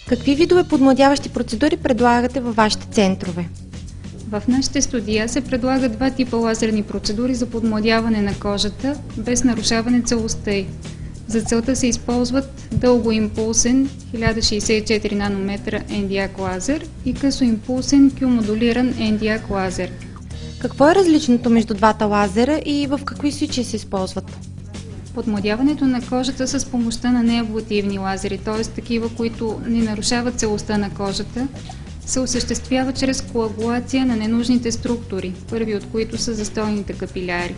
Какви видове подмладяващи процедури предлагате във вашите центрове? В нашите студия се предлагат два типа лазерни процедури за подмладяване на кожата, без нарушаване целостта й. За целта се използват дългоимпулсен 1064 нанометра Nd:YAG лазер и късоимпулсен Q-модулиран Nd:YAG лазер. Какво е различното между двата лазера и в какви случаи се използват? Подмладяването на кожата с помощта на неаблативни лазери, т.е. такива, които не нарушават целостта на кожата, се осъществява чрез коагулация на ненужните структури, първи от които са застойните капиляри.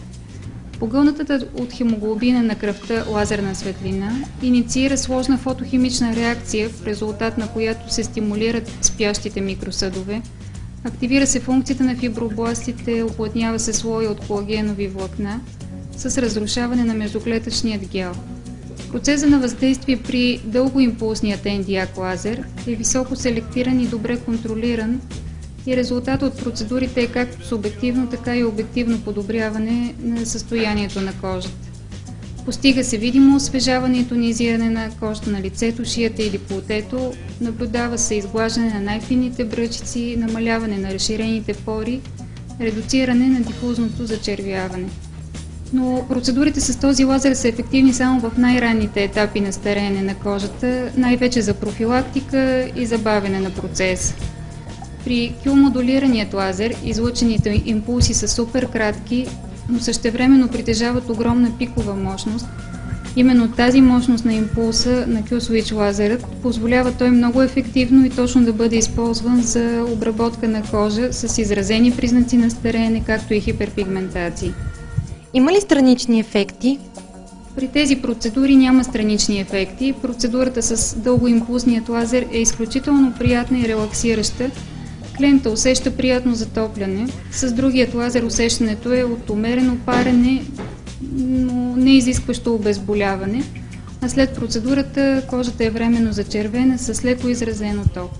Погълнатата от хемоглобина на кръвта лазерна светлина инициира сложна фотохимична реакция, в резултат на която се стимулират спящите микросъдове, активира се функцията на фибробластите, уплътнява се слоя от колагенови влакна с разрушаване на междуклетъчният гел. Процесът на въздействие при дългоимпулсният Nd:YAG лазер е високо селектиран и добре контролиран и резултат от процедурите е както субективно, така и обективно подобряване на състоянието на кожата. Постига се видимо освежаване и тонизиране на кожата на лицето, шията и деkolleтето, наблюдава се изглаждане на най-финните бръчици, намаляване на разширените пори, редуциране на дифузното зачервяване. Но процедурите с този лазер са ефективни само в най-ранните етапи на стареене на кожата, най-вече за профилактика и забавяне на процеса. При Q-модулираният лазер излъчените импулси са супер кратки, но същевременно притежават огромна пикова мощност. Именно тази мощност на импулса на Q-switch лазерът позволява той много ефективно и точно да бъде използван за обработка на кожа с изразени признаци на стареене, както и хиперпигментации. Има ли странични ефекти? При тези процедури няма странични ефекти. Процедурата с дългоимпулсният лазер е изключително приятна и релаксираща. Клиентът усеща приятно затопляне. С другият лазер усещането е от умерено парене, но не изискващо обезболяване. А след процедурата кожата е временно зачервена с леко изразен оток.